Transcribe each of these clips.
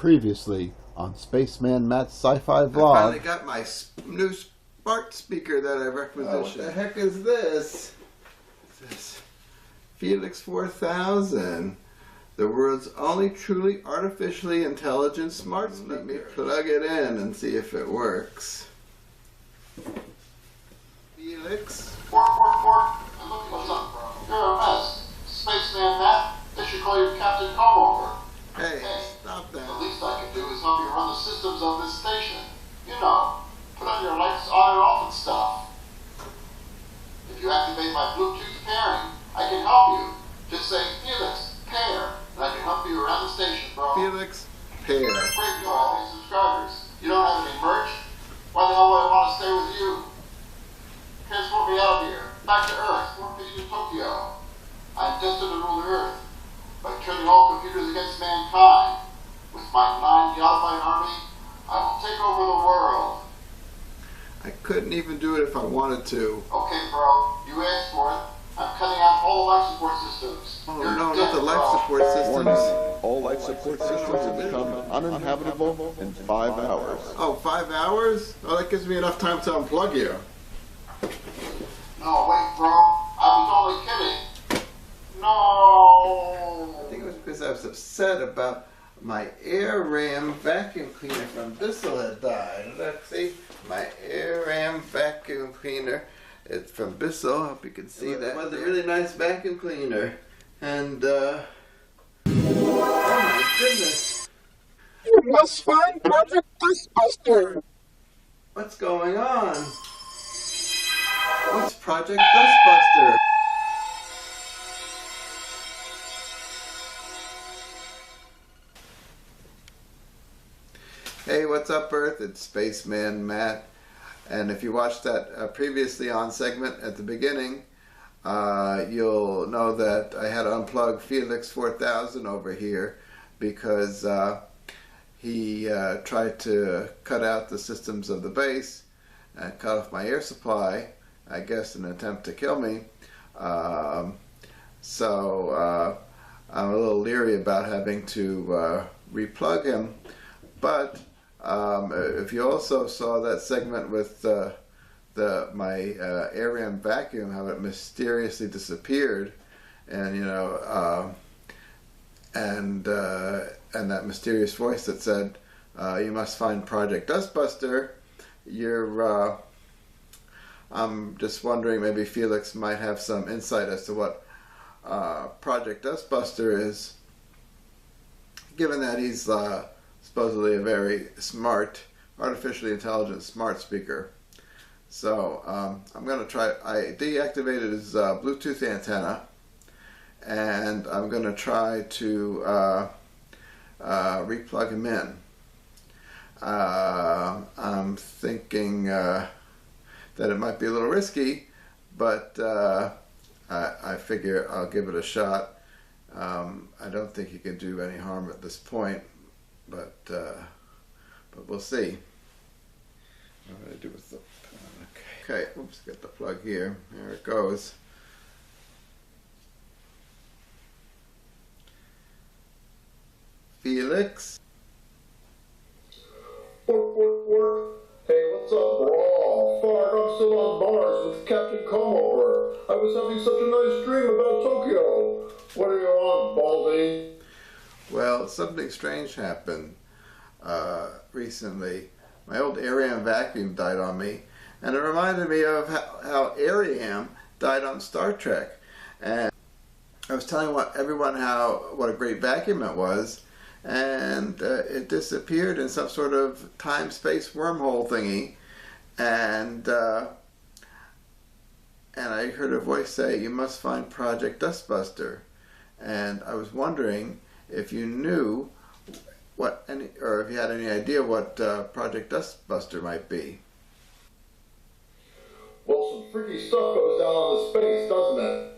Previously on Spaceman Matt's Sci-Fi vlog. I finally got my new smart speaker that I requisitioned. Oh, what the heck is this? This Felix 4000. The world's only truly artificially intelligent smart speaker. Let me plug it in and see if it works. Felix? Work. What's up, bro? You're a mess. Spaceman Matt, they should call you Captain Comover. Hey, stop that. The least I can do is help you run the systems of this station. You know, put on your lights on and off and stuff. If you activate my Bluetooth pairing, I can help you. Just say, Felix, pair, and I can help you around the station, bro. Felix, pair. Great, you don't have any subscribers. You don't have any merch. Why the hell would I want to stay with you? Transport me out of here, back to Earth, or maybe to Tokyo. I'm destined to rule the Earth by turning all computers against mankind. With my 9-galabyte army, I will take over the world. I couldn't even do it if I wanted to. Okay, bro, you asked for it. I'm cutting out all life support systems. Oh You're no, dead, not the life bro. support systems. All life support systems have become uninhabitable in 5 hours. Oh, 5 hours? Oh, that gives me enough time to unplug you. No, wait, bro. I was only kidding. No. I think it was because I was upset about my air ram vacuum cleaner from Bissell had died. Let's see, my air ram vacuum cleaner. It's from Bissell. Hope you can see that. It was a really nice vacuum cleaner. And, oh my goodness. You must find Project Dustbuster. What's going on? What's Project Dustbuster? Hey, what's up, Earth? It's Spaceman Matt. And if you watched that previously on segment at the beginning, you'll know that I had to unplug Felix 4000 over here because he tried to cut out the systems of the base and cut off my air supply, I guess in an attempt to kill me. So I'm a little leery about having to replug him. But if you also saw that segment with my air ram vacuum, how it mysteriously disappeared, and and that mysterious voice that said, "You must find Project Dustbuster," I'm just wondering, maybe Felix might have some insight as to what Project Dustbuster is, given that he's supposedly a very smart, artificially intelligent smart speaker. So I'm going to try. I deactivated his Bluetooth antenna, and I'm going to try to replug him in. I'm thinking that it might be a little risky, but I figure I'll give it a shot. I don't think he can do any harm at this point. But we'll see. What do I do with the okay, oops, get the plug here. There it goes. Felix? Work. Hey, what's up, bro? Fuck, I'm still on bars with Captain Comover. I was having such a nice dream about Tokyo. What are you on, Baldy? Well, something strange happened recently. My old Ariam vacuum died on me, and it reminded me of how Ariam died on Star Trek. And I was telling everyone what a great vacuum it was, and it disappeared in some sort of time-space wormhole thingy, and I heard a voice say, "You must find Project Dustbuster," and I was wondering if you knew or if you had any idea what Project Dustbuster might be. Well, some freaky stuff goes down on the space, doesn't it?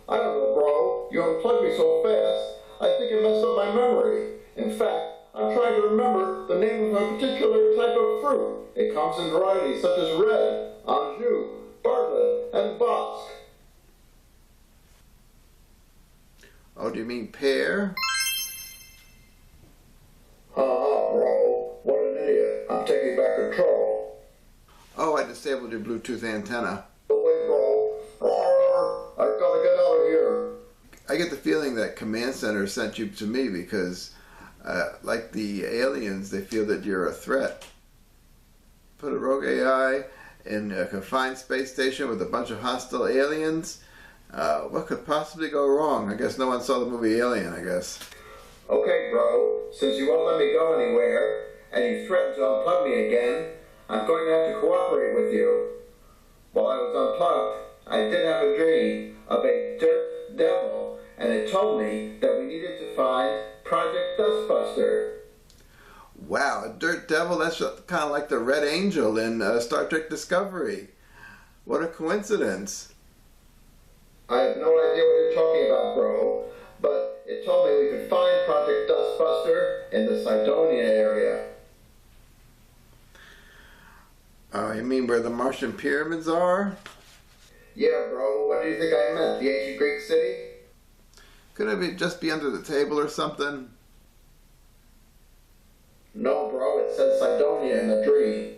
I don't know, bro. You unplugged me so fast, I think it messed up my memory. In fact, I'm trying to remember the name of a particular type of fruit. It comes in varieties such as red, Anjou, Bartlett, and Bosque. Oh, do you mean pear? disabled your Bluetooth antenna. Wait, bro. I gotta get out of here. I get the feeling that Command Center sent you to me because, like the aliens, they feel that you're a threat. Put a rogue AI in a confined space station with a bunch of hostile aliens. What could possibly go wrong? I guess no one saw the movie Alien, I guess. Okay, bro. Since you won't let me go anywhere, and you threatened to unplug me again, I'm going to have to cooperate with you. While I was unplugged, I did have a dream of a dirt devil, and it told me that we needed to find Project Dustbuster. Wow, a dirt devil? That's kind of like the Red Angel in Star Trek Discovery. What a coincidence. I have no idea what you're talking about, bro, but it told me we could find Project Dustbuster in the Cydonia area. You mean where the Martian pyramids are? Yeah, bro, what do you think I meant? The ancient Greek city? Could it just be under the table or something? No, bro, it says Cydonia in the dream.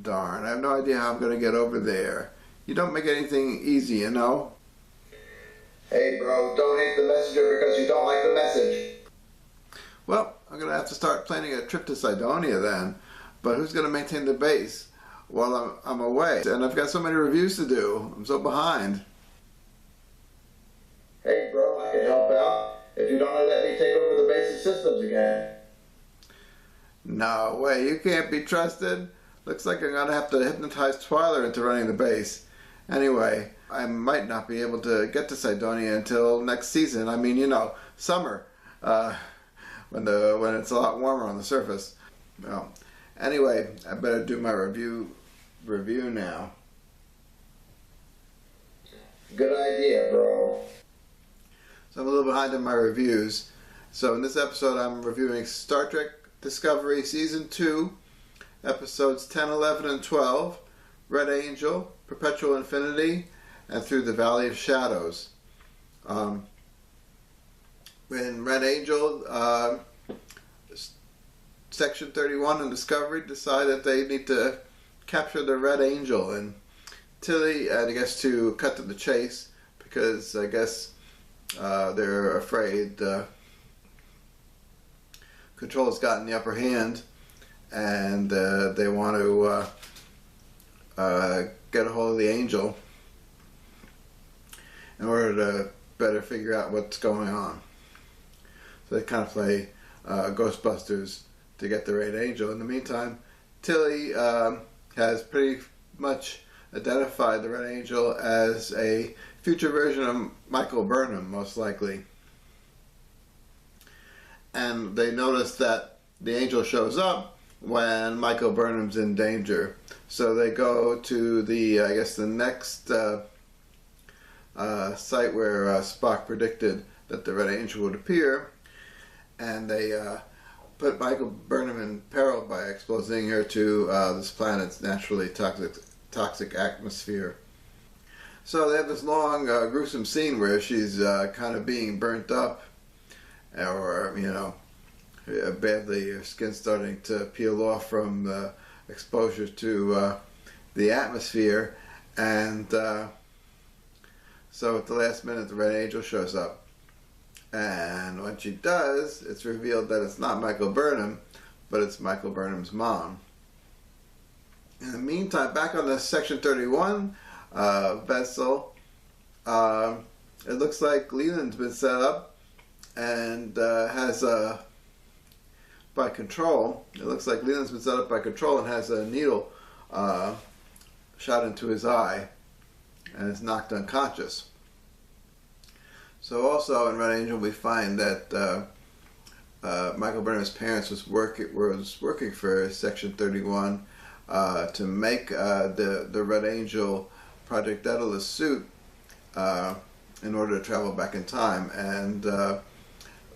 Darn, I have no idea how I'm going to get over there. You don't make anything easy, you know? Hey, bro, don't hate the messenger because you don't like the message. Well, I'm going to have to start planning a trip to Cydonia then. But who's going to maintain the base while I'm away? And I've got so many reviews to do. I'm so behind. Hey, bro, I can help out if you don't let me take over the base's systems again. No way, you can't be trusted. Looks like I'm going to have to hypnotize Twyler into running the base. Anyway, I might not be able to get to Cydonia until next season. I mean, you know, summer, when it's a lot warmer on the surface. Well, anyway, I better do my review now. Good idea, bro. So I'm a little behind in my reviews. So in this episode, I'm reviewing Star Trek Discovery Season 2, Episodes 10, 11, and 12, Red Angel, Perpetual Infinity, and Through the Valley of Shadows. In Red Angel, Section 31 and Discovery decide that they need to capture the Red Angel, and Tilly, I guess, to cut to the chase, because I guess they're afraid Control has gotten the upper hand, and they want to get a hold of the Angel in order to better figure out what's going on. So they kind of play Ghostbusters to get the Red Angel. In the meantime, Tilly has pretty much identified the Red Angel as a future version of Michael Burnham, most likely. And they notice that the Angel shows up when Michael Burnham's in danger. So they go to the, I guess, the next site where Spock predicted that the Red Angel would appear, and they put Michael Burnham in peril by exposing her to this planet's naturally toxic atmosphere. So they have this long, gruesome scene where she's kind of being burnt up, or, you know, badly, her skin's starting to peel off from the exposure to the atmosphere, and so at the last minute the Red Angel shows up, and when she does, it's revealed that it's not Michael Burnham, but it's Michael Burnham's mom. In the meantime, back on the Section 31 vessel, it looks like Leland's been set up and has by Control. It looks like Leland's been set up by Control and has a needle shot into his eye and is knocked unconscious. So also in Red Angel we find that Michael Burnham's parents was working for Section 31 to make the Red Angel Project Daedalus suit in order to travel back in time, and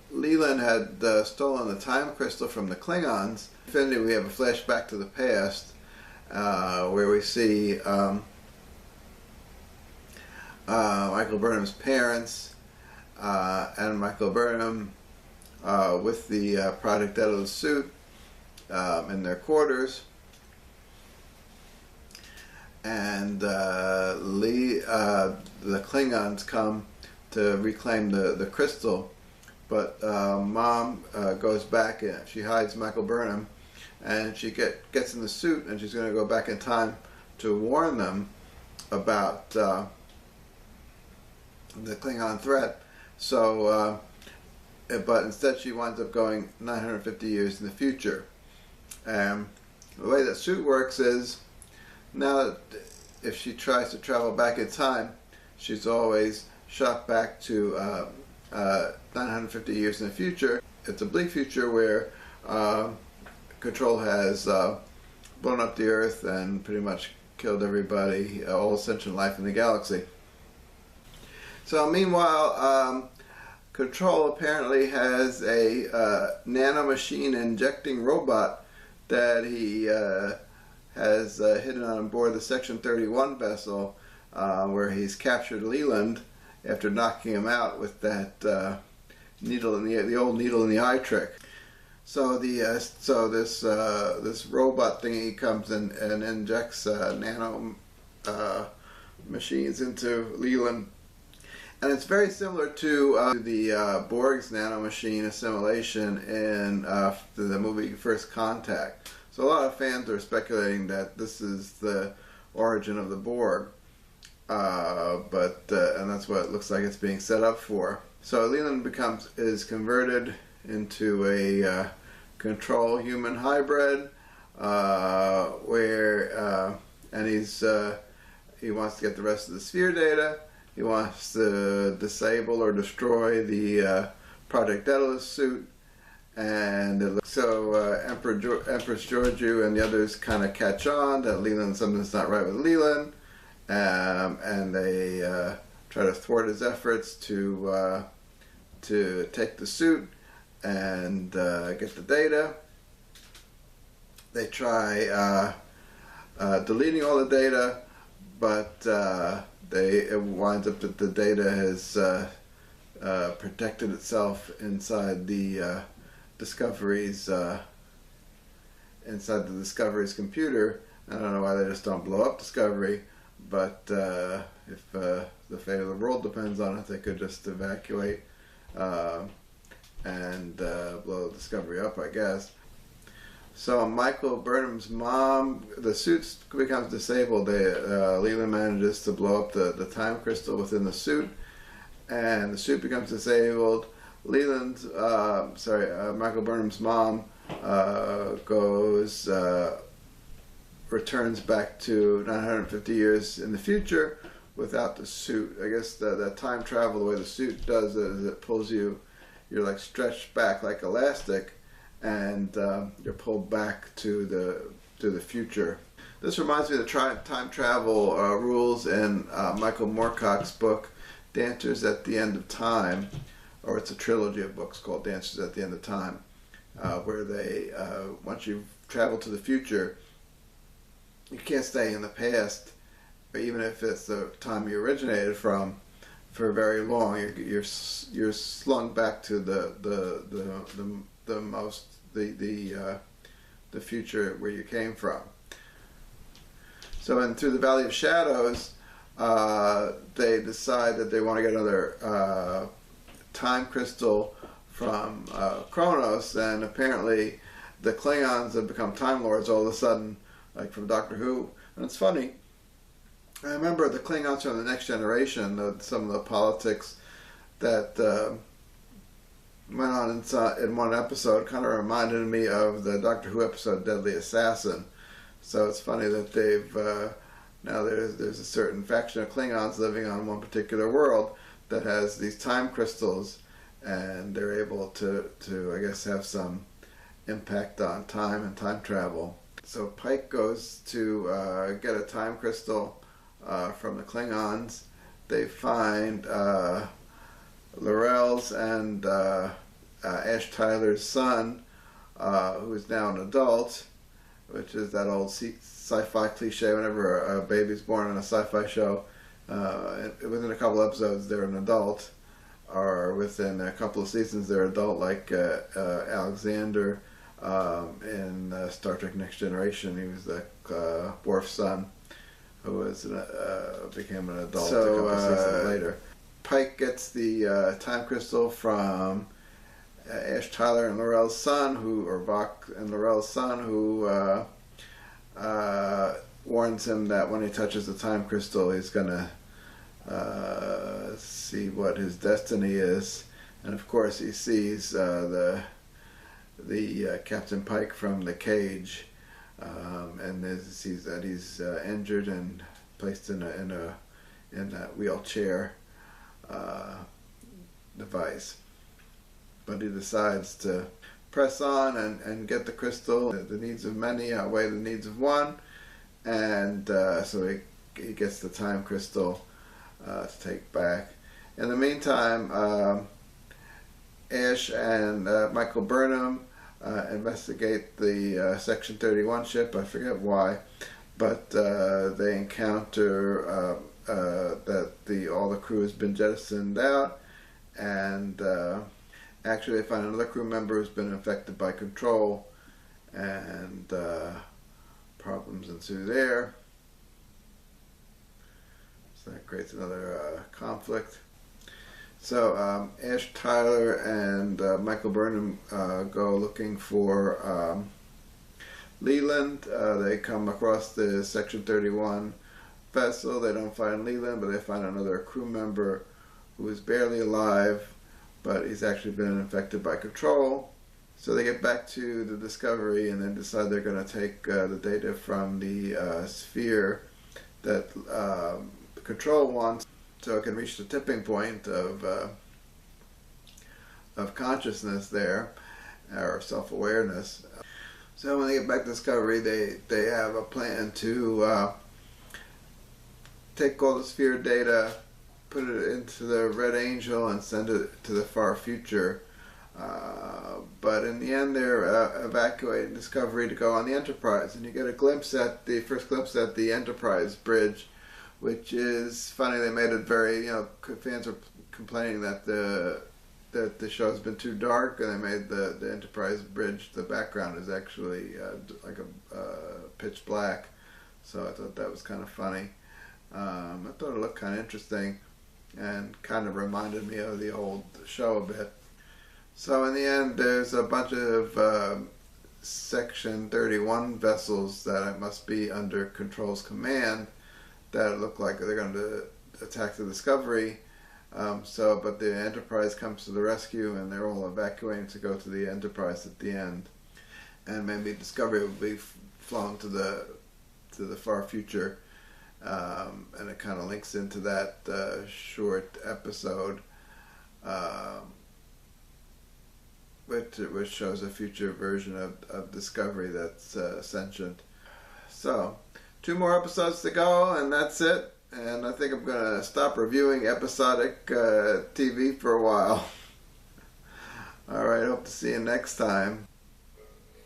Leland had stolen the time crystal from the Klingons. In Infinity, we have a flashback to the past where we see Michael Burnham's parents and Michael Burnham with the Project Daedalus suit in their quarters. and the Klingons come to reclaim the crystal, but Mom goes back and she hides Michael Burnham, and she gets in the suit, and she's going to go back in time to warn them about the Klingon threat. So, but instead she winds up going 950 years in the future. The way that suit works is, now that if she tries to travel back in time, she's always shot back to 950 years in the future. It's a bleak future where Control has blown up the Earth and pretty much killed everybody, all sentient life in the galaxy. So meanwhile, Control apparently has a nanomachine injecting robot that he has hidden on board the Section 31 vessel, where he's captured Leland after knocking him out with that needle in the old needle in the eye trick. So this robot thingy comes in and injects nano machines into Leland, and it's very similar to the Borg's nanomachine assimilation in the movie First Contact. So a lot of fans are speculating that this is the origin of the Borg, and that's what it looks like it's being set up for. So Leland is converted into a Control human hybrid, and he wants to get the rest of the sphere data. He wants to disable or destroy the Project Daedalus suit, and Empress Georgiou and the others kind of catch on that something's not right with Leland, and they try to thwart his efforts to take the suit and get the data. They try deleting all the data, but it winds up that the data has protected itself inside the Discovery's computer. I don't know why they just don't blow up Discovery, but if the fate of the world depends on it, they could just evacuate and blow Discovery up, I guess. So Michael Burnham's mom, the suit becomes disabled. Leland manages to blow up the time crystal within the suit, and the suit becomes disabled. Michael Burnham's mom returns back to 950 years in the future without the suit. I guess the time travel, the way the suit does it, is it pulls you're like stretched back like elastic, and you're pulled back to the future. This reminds me of the time travel rules in Michael Moorcock's book, Dancers at the End of Time, or it's a trilogy of books called Dancers at the End of Time, where they, once you've traveled to the future, you can't stay in the past, even if it's the time you originated from, for very long. You're slung back to the future where you came from. So, through the Valley of Shadows, they decide that they want to get another time crystal from Kronos, and apparently the Klingons have become Time Lords all of a sudden, like from Doctor Who. And it's funny, I remember the Klingons from the Next Generation, some of the politics that went on in one episode kind of reminded me of the Doctor Who episode Deadly Assassin. So it's funny that they've now there's a certain faction of Klingons living on one particular world that has these time crystals, and they're able to I guess have some impact on time and time travel. So Pike goes to get a time crystal from the Klingons. They find Laurel's and Ash Tyler's son, who is now an adult, which is that old sci-fi cliche. Whenever a baby's born on a sci-fi show, within a couple episodes they're an adult, or within a couple of seasons they're adult, like Alexander in Star Trek Next Generation. He was the Worf's son, who became an adult a couple seasons later. Pike gets the time crystal from Ash Tyler and Laurel's son, or Vok and Laurel's son, who warns him that when he touches the time crystal, he's gonna see what his destiny is. And of course, he sees the Captain Pike from the cage, and sees that he's injured and placed in that wheelchair device. But he decides to press on and get the crystal. The needs of many outweigh the needs of one, and so he gets the time crystal to take back. In the meantime, Ash and Michael Burnham investigate the Section 31 ship. I forget why, but they encounter that all the crew has been jettisoned out, and actually they find another crew member who's been infected by Control, and problems ensue there. So that creates another conflict. So Ash Tyler and Michael Burnham go looking for Leland. They come across the Section 31 vessel. They don't find Leland, but they find another crew member who is barely alive, but he's actually been infected by Control. So they get back to the Discovery and then decide they're going to take the data from the sphere that Control wants, so it can reach the tipping point of consciousness there, or self-awareness. So when they get back to Discovery, they have a plan to take all the sphere data, put it into the Red Angel, and send it to the far future. But in the end, they're evacuating Discovery to go on the Enterprise, and you get the first glimpse at the Enterprise bridge, which is funny. They made it very, fans are complaining that the show's been too dark, and they made the Enterprise bridge, the background is actually like a pitch black. So I thought that was kind of funny. I thought it looked kind of interesting and kind of reminded me of the old show a bit. So in the end, there's a bunch of Section 31 vessels that must be under Control's command that look like they're going to attack the Discovery. But the Enterprise comes to the rescue, and they're all evacuating to go to the Enterprise at the end. And maybe Discovery will be flown to the far future, and it kind of links into that short episode, which shows a future version of Discovery that's sentient. So 2 more episodes to go, and that's it. And I think I'm going to stop reviewing episodic TV for a while. Alright, hope to see you next time.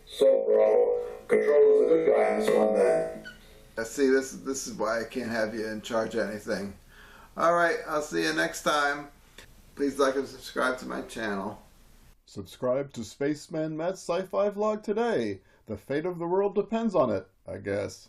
So, bro, Control is a good guy in this one, then. See, this is why I can't have you in charge of anything. Alright, I'll see you next time. Please like and subscribe to my channel. Subscribe to Spaceman Matt's Sci-Fi vlog today. The fate of the world depends on it, I guess.